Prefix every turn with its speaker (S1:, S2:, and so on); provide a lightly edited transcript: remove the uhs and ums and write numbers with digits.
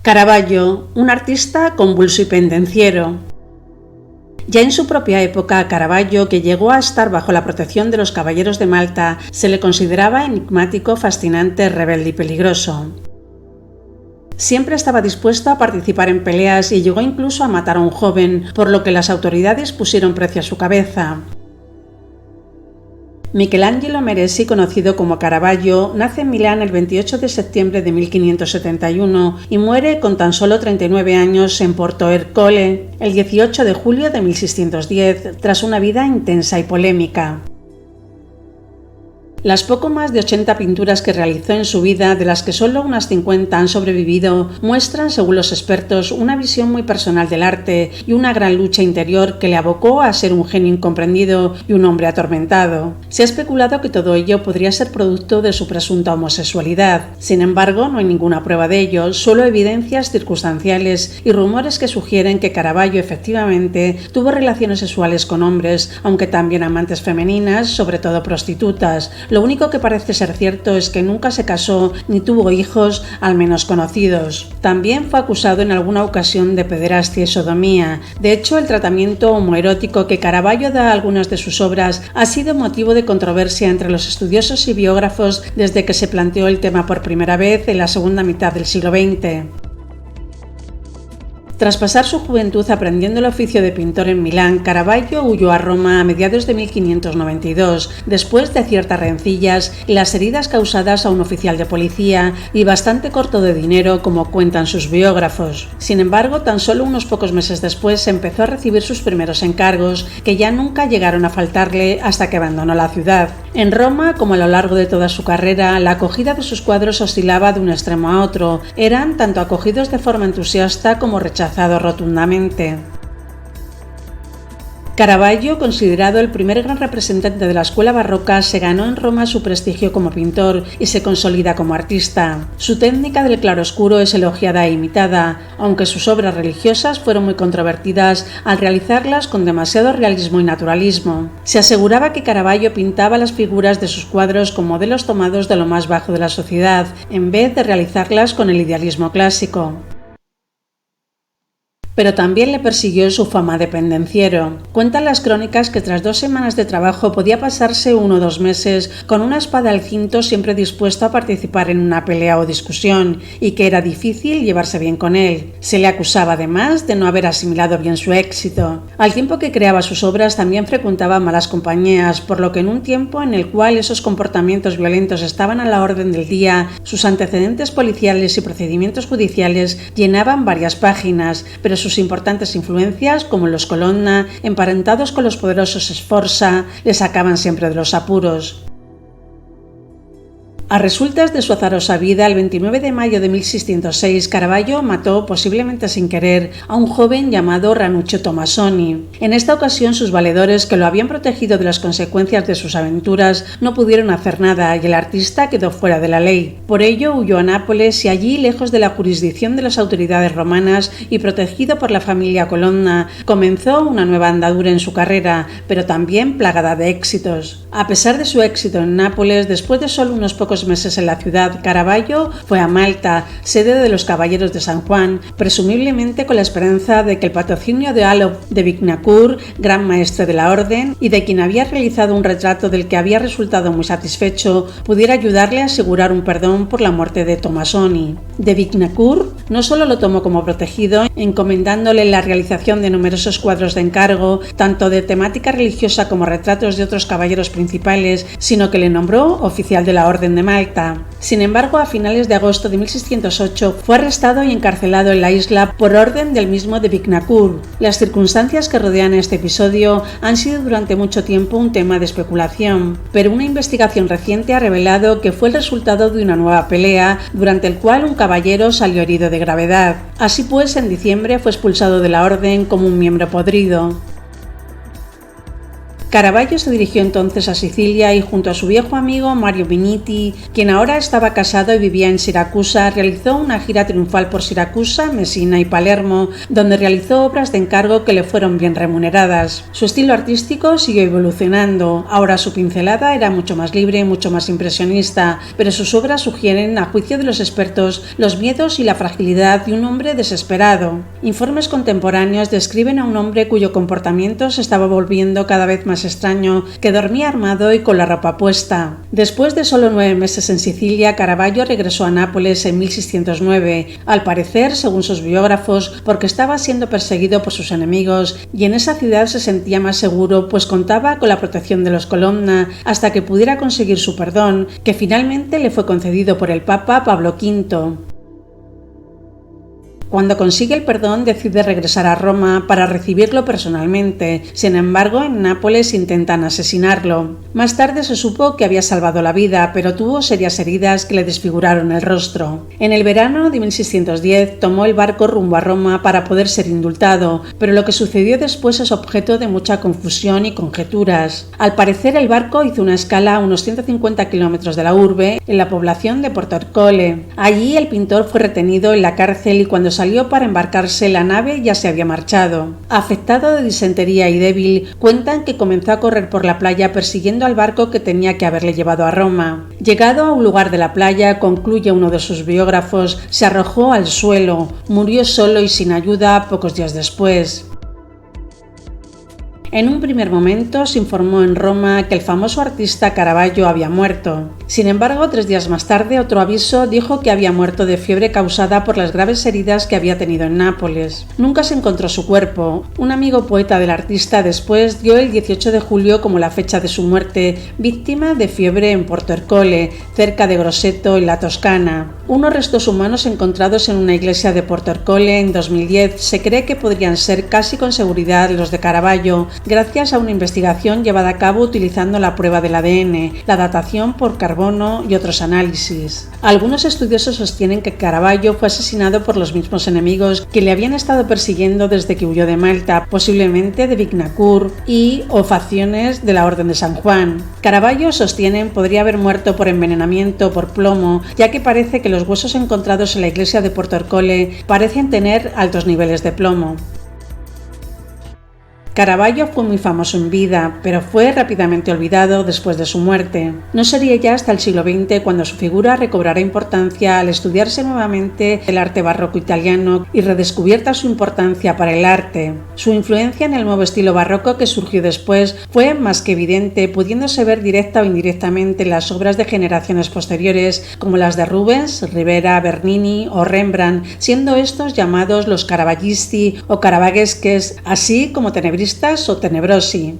S1: Caravaggio, un artista convulso y pendenciero. Ya en su propia época, Caravaggio, que llegó a estar bajo la protección de los caballeros de Malta, se le consideraba enigmático, fascinante, rebelde y peligroso. Siempre estaba dispuesto a participar en peleas y llegó incluso a matar a un joven, por lo que las autoridades pusieron precio a su cabeza. Michelangelo Meresi, conocido como Caravaggio, nace en Milán el 28 de septiembre de 1571 y muere con tan solo 39 años en Porto Ercole el 18 de julio de 1610, tras una vida intensa y polémica. Las poco más de 80 pinturas que realizó en su vida, de las que solo unas 50 han sobrevivido, muestran, según los expertos, una visión muy personal del arte y una gran lucha interior que le abocó a ser un genio incomprendido y un hombre atormentado. Se ha especulado que todo ello podría ser producto de su presunta homosexualidad. Sin embargo, no hay ninguna prueba de ello, solo evidencias circunstanciales y rumores que sugieren que Caravaggio efectivamente tuvo relaciones sexuales con hombres, aunque también amantes femeninas, sobre todo prostitutas. Lo único que parece ser cierto es que nunca se casó ni tuvo hijos, al menos conocidos. También fue acusado en alguna ocasión de pederastia y sodomía. De hecho, el tratamiento homoerótico que Caravaggio da a algunas de sus obras ha sido motivo de controversia entre los estudiosos y biógrafos desde que se planteó el tema por primera vez en la segunda mitad del siglo XX. Tras pasar su juventud aprendiendo el oficio de pintor en Milán, Caravaggio huyó a Roma a mediados de 1592, después de ciertas rencillas y las heridas causadas a un oficial de policía y bastante corto de dinero, como cuentan sus biógrafos. Sin embargo, tan solo unos pocos meses después empezó a recibir sus primeros encargos, que ya nunca llegaron a faltarle hasta que abandonó la ciudad. En Roma, como a lo largo de toda su carrera, la acogida de sus cuadros oscilaba de un extremo a otro. Eran tanto acogidos de forma entusiasta como rechazados rotundamente. Caravaggio, considerado el primer gran representante de la escuela barroca, se ganó en Roma su prestigio como pintor y se consolida como artista. Su técnica del claroscuro es elogiada e imitada, aunque sus obras religiosas fueron muy controvertidas al realizarlas con demasiado realismo y naturalismo. Se aseguraba que Caravaggio pintaba las figuras de sus cuadros con modelos tomados de lo más bajo de la sociedad, en vez de realizarlas con el idealismo clásico. Pero también le persiguió su fama de pendenciero. Cuentan las crónicas que tras 2 semanas de trabajo podía pasarse 1 o 2 meses con una espada al cinto, siempre dispuesto a participar en una pelea o discusión, y que era difícil llevarse bien con él. Se le acusaba además de no haber asimilado bien su éxito. Al tiempo que creaba sus obras también frecuentaba malas compañías, por lo que en un tiempo en el cual esos comportamientos violentos estaban a la orden del día, sus antecedentes policiales y procedimientos judiciales llenaban varias páginas, pero sus importantes influencias, como los Colonna, emparentados con los poderosos Sforza, le sacaban siempre de los apuros. A resultas de su azarosa vida, el 29 de mayo de 1606, Caravaggio mató, posiblemente sin querer, a un joven llamado Ranuccio Tommasoni. En esta ocasión, sus valedores, que lo habían protegido de las consecuencias de sus aventuras, no pudieron hacer nada y el artista quedó fuera de la ley. Por ello, huyó a Nápoles y allí, lejos de la jurisdicción de las autoridades romanas y protegido por la familia Colonna, comenzó una nueva andadura en su carrera, pero también plagada de éxitos. A pesar de su éxito en Nápoles, después de solo unos pocos meses en la ciudad, Caravaggio fue a Malta, sede de los Caballeros de San Juan, presumiblemente con la esperanza de que el patrocinio de Alof de Vignacourt, gran maestre de la orden, y de quien había realizado un retrato del que había resultado muy satisfecho, pudiera ayudarle a asegurar un perdón por la muerte de Tommasoni. De Vignacourt no solo lo tomó como protegido, encomendándole la realización de numerosos cuadros de encargo, tanto de temática religiosa como retratos de otros caballeros principales, sino que le nombró oficial de la Orden de Malta. Sin embargo, a finales de agosto de 1608 fue arrestado y encarcelado en la isla por orden del mismo de Vignacourt. Las circunstancias que rodean este episodio han sido durante mucho tiempo un tema de especulación, pero una investigación reciente ha revelado que fue el resultado de una nueva pelea, durante el cual un caballero salió herido de gravedad. Así pues, en diciembre fue expulsado de la orden como un miembro podrido. Caravaggio se dirigió entonces a Sicilia y junto a su viejo amigo Mario Viniti, quien ahora estaba casado y vivía en Siracusa, realizó una gira triunfal por Siracusa, Messina y Palermo, donde realizó obras de encargo que le fueron bien remuneradas. Su estilo artístico siguió evolucionando, ahora su pincelada era mucho más libre y mucho más impresionista, pero sus obras sugieren, a juicio de los expertos, los miedos y la fragilidad de un hombre desesperado. Informes contemporáneos describen a un hombre cuyo comportamiento se estaba volviendo cada vez más extraño, que dormía armado y con la ropa puesta. Después de solo 9 meses en Sicilia, Caravaggio regresó a Nápoles en 1609, al parecer, según sus biógrafos, porque estaba siendo perseguido por sus enemigos y en esa ciudad se sentía más seguro, pues contaba con la protección de los Colonna hasta que pudiera conseguir su perdón, que finalmente le fue concedido por el Papa Pablo V. Cuando consigue el perdón, decide regresar a Roma para recibirlo personalmente. Sin embargo, en Nápoles intentan asesinarlo. Más tarde se supo que había salvado la vida, pero tuvo serias heridas que le desfiguraron el rostro. En el verano de 1610 tomó el barco rumbo a Roma para poder ser indultado, pero lo que sucedió después es objeto de mucha confusión y conjeturas. Al parecer, el barco hizo una escala a unos 150 kilómetros de la urbe, en la población de Porto Ercole. Allí el pintor fue retenido en la cárcel y cuando salió para embarcarse la nave ya se había marchado. Afectado de disentería y débil, cuentan que comenzó a correr por la playa persiguiendo al barco que tenía que haberle llevado a Roma. Llegado a un lugar de la playa, concluye uno de sus biógrafos, se arrojó al suelo, murió solo y sin ayuda pocos días después. En un primer momento se informó en Roma que el famoso artista Caravaggio había muerto. Sin embargo, 3 días más tarde, otro aviso dijo que había muerto de fiebre causada por las graves heridas que había tenido en Nápoles. Nunca se encontró su cuerpo. Un amigo poeta del artista después dio el 18 de julio como la fecha de su muerte, víctima de fiebre en Porto Ercole, cerca de Grosseto, en la Toscana. Unos restos humanos encontrados en una iglesia de Porto Ercole en 2010 se cree que podrían ser casi con seguridad los de Caravaggio, gracias a una investigación llevada a cabo utilizando la prueba del ADN, la datación por carbono y otros análisis. Algunos estudiosos sostienen que Caravaggio fue asesinado por los mismos enemigos que le habían estado persiguiendo desde que huyó de Malta, posiblemente de Vignacur o facciones de la Orden de San Juan. Caravaggio, sostienen, podría haber muerto por envenenamiento por plomo, ya que parece que los huesos encontrados en la iglesia de Porto Ercole parecen tener altos niveles de plomo. Caravaggio fue muy famoso en vida, pero fue rápidamente olvidado después de su muerte. No sería ya hasta el siglo XX cuando su figura recobrará importancia al estudiarse nuevamente el arte barroco italiano y redescubierta su importancia para el arte. Su influencia en el nuevo estilo barroco que surgió después fue más que evidente, pudiéndose ver directa o indirectamente en las obras de generaciones posteriores como las de Rubens, Rivera, Bernini o Rembrandt, siendo estos llamados los Caravaggisti o Caravagesques, así como tenebristas o tenebrosi.